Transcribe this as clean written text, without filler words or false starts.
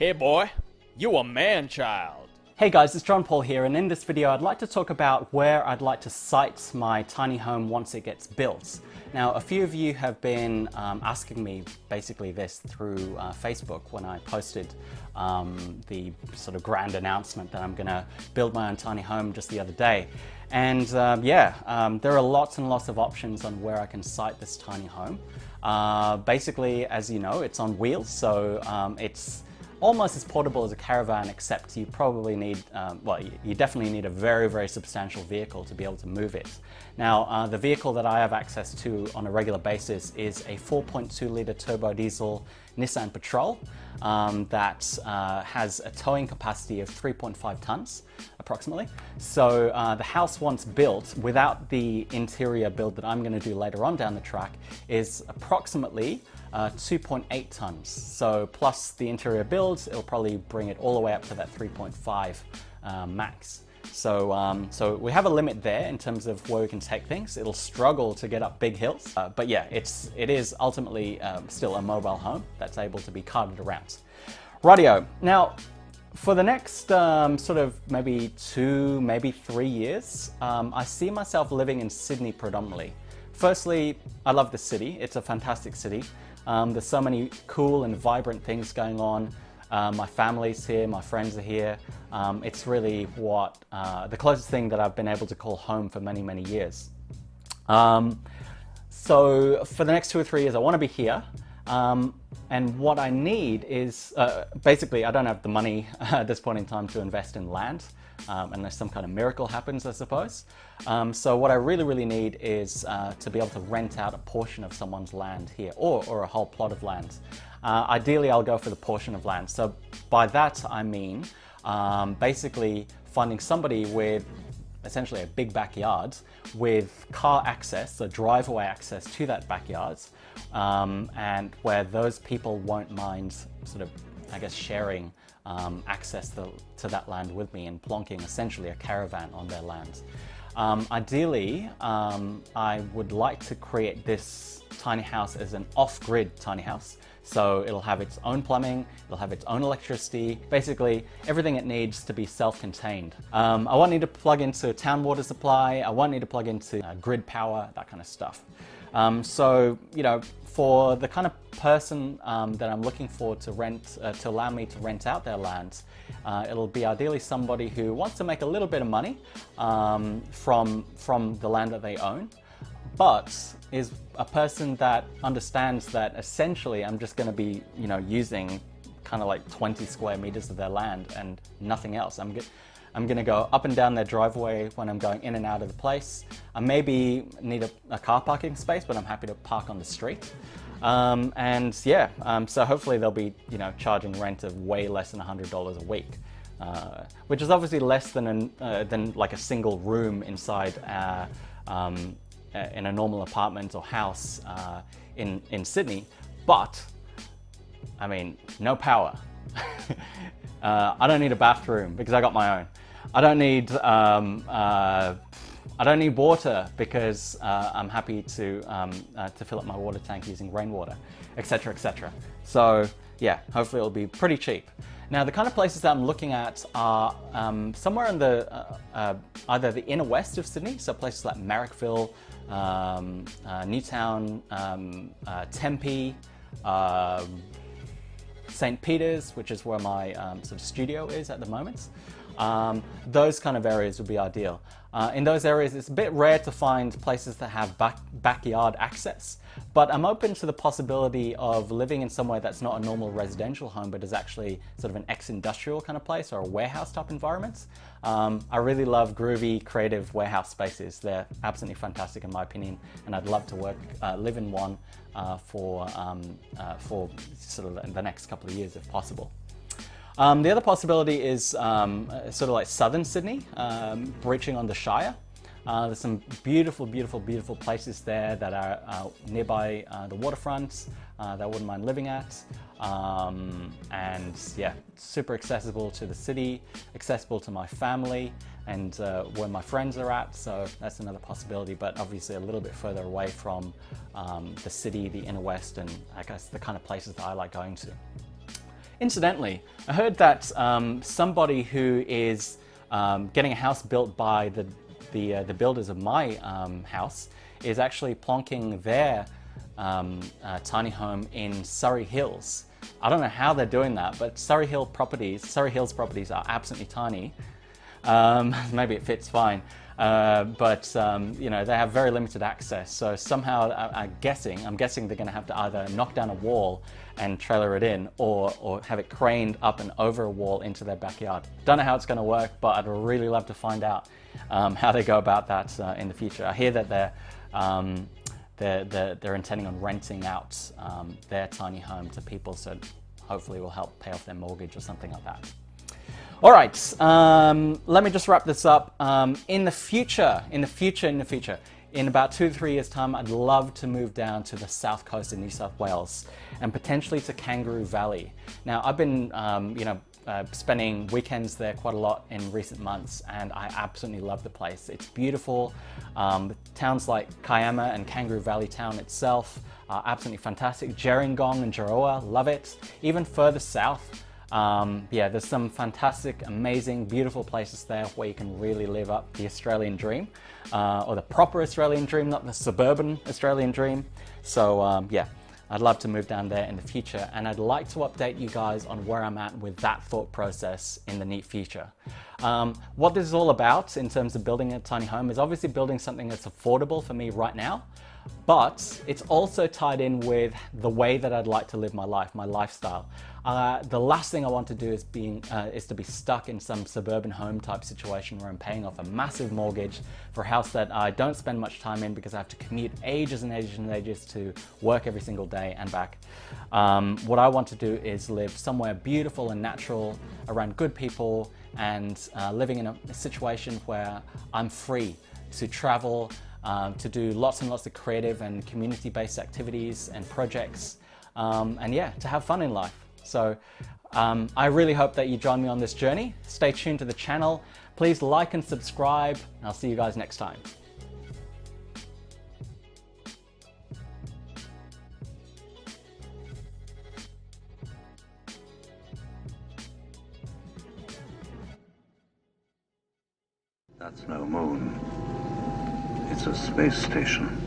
Hey boy, you a man-child. Hey guys, it's John Paul here, and in this video I'd like to talk about where I'd like to site my tiny home once it gets built. Now, a few of you have been asking me basically this through Facebook when I posted the sort of grand announcement that I'm gonna build my own tiny home just the other day. And there are lots and lots of options on where I can site this tiny home. Basically, as you know, it's on wheels, so it's almost as portable as a caravan, except you probably need, you definitely need a very, very substantial vehicle to be able to move it. Now, the vehicle that I have access to on a regular basis is a 4.2 litre turbo diesel Nissan Patrol that has a towing capacity of 3.5 tons, approximately. So the house once built, without the interior build that I'm going to do later on down the track, is approximately 2.8 tons. So plus the interior builds, it'll probably bring it all the way up to that 3.5 max. So we have a limit there in terms of where we can take things. It'll struggle to get up big hills, but yeah, it is ultimately still a mobile home that's able to be carted around. Rightio. Now, for the next sort of maybe 2, maybe 3 years, I see myself living in Sydney predominantly. Firstly, I love the city. It's a fantastic city. There's so many cool and vibrant things going on. My family's here, my friends are here. It's really the closest thing that I've been able to call home for many, many years. So for the next 2 or 3 years, I want to be here. And what I need is, basically, I don't have the money at this point in time to invest in land, unless some kind of miracle happens, I suppose. So what I really, really need is to be able to rent out a portion of someone's land here, or a whole plot of land. Ideally, I'll go for the portion of land. So by that, I mean basically finding somebody with essentially a big backyard with car access, so driveway access to that backyard, and where those people won't mind sort of, I guess, sharing access to that land with me and plonking essentially a caravan on their land. Ideally, I would like to create this tiny house as an off-grid tiny house. So it'll have its own plumbing, it'll have its own electricity, basically everything it needs to be self-contained. I won't need to plug into town water supply, I won't need to plug into grid power, that kind of stuff. So, you know, for the kind of person that I'm looking for to allow me to rent out their land, it'll be ideally somebody who wants to make a little bit of money from the land that they own, but is a person that understands that essentially I'm just going to be, you know, using kind of like 20 square meters of their land and nothing else. I'm going to go up and down their driveway when I'm going in and out of the place. I maybe need a car parking space, but I'm happy to park on the street. So hopefully they'll be, you know, charging rent of way less than $100 a week, which is obviously less than like a single room inside in a normal apartment or house in Sydney. But I mean, no power. I don't need a bathroom because I got my own. I don't need water because I'm happy to fill up my water tank using rainwater, etc., etc. So yeah, hopefully it'll be pretty cheap. Now, the kind of places that I'm looking at are somewhere in the either the inner west of Sydney, so places like Marrickville, Newtown, Tempe, St. Peter's, which is where my sort of studio is at the moment. Those kind of areas would be ideal. In those areas, it's a bit rare to find places that have backyard access, but I'm open to the possibility of living in somewhere that's not a normal residential home, but is actually sort of an ex-industrial kind of place or a warehouse type environment. I really love groovy, creative warehouse spaces. They're absolutely fantastic in my opinion, and I'd love to live in one for sort of the next couple of years if possible. The other possibility is sort of like southern Sydney, reaching on the Shire. There's some beautiful, beautiful, beautiful places there that are nearby the waterfront that I wouldn't mind living at. And yeah, super accessible to the city, accessible to my family and where my friends are at. So that's another possibility, but obviously a little bit further away from the city, the inner west, and I guess the kind of places that I like going to. Incidentally, I heard that somebody who is getting a house built by the builders of my house is actually plonking their tiny home in Surrey Hills. I don't know how they're doing that, but Surrey Hills properties are absolutely tiny. Maybe it fits fine, but you know, they have very limited access. So somehow, I'm guessing they're going to have to either knock down a wall and trailer it in, or have it craned up and over a wall into their backyard. Don't know how it's going to work, but I'd really love to find out how they go about that in the future. I hear that they're intending on renting out their tiny home to people, so hopefully will help pay off their mortgage or something like that. All right, let me just wrap this up. In the future, in about 2 to 3 years' time, I'd love to move down to the South Coast of New South Wales and potentially to Kangaroo Valley. Now, I've been, spending weekends there quite a lot in recent months, and I absolutely love the place. It's beautiful. Towns like Kiama and Kangaroo Valley town itself are absolutely fantastic. Gerringong and Gerroa, love it. Even further south, yeah, there's some fantastic, amazing, beautiful places there where you can really live up the Australian dream, or the proper Australian dream, not the suburban Australian dream. So yeah, I'd love to move down there in the future, and I'd like to update you guys on where I'm at with that thought process in the near future. What this is all about in terms of building a tiny home is obviously building something that's affordable for me right now, but it's also tied in with the way that I'd like to live my life, my lifestyle. The last thing I want to do is to be stuck in some suburban home type situation where I'm paying off a massive mortgage for a house that I don't spend much time in because I have to commute ages and ages and ages to work every single day and back. What I want to do is live somewhere beautiful and natural around good people, and living in a situation where I'm free to travel, to do lots and lots of creative and community-based activities and projects, and yeah, to have fun in life. So I really hope that you join me on this journey. Stay tuned to the channel. Please like and subscribe, and I'll see you guys next time. That's no moon. It's a space station.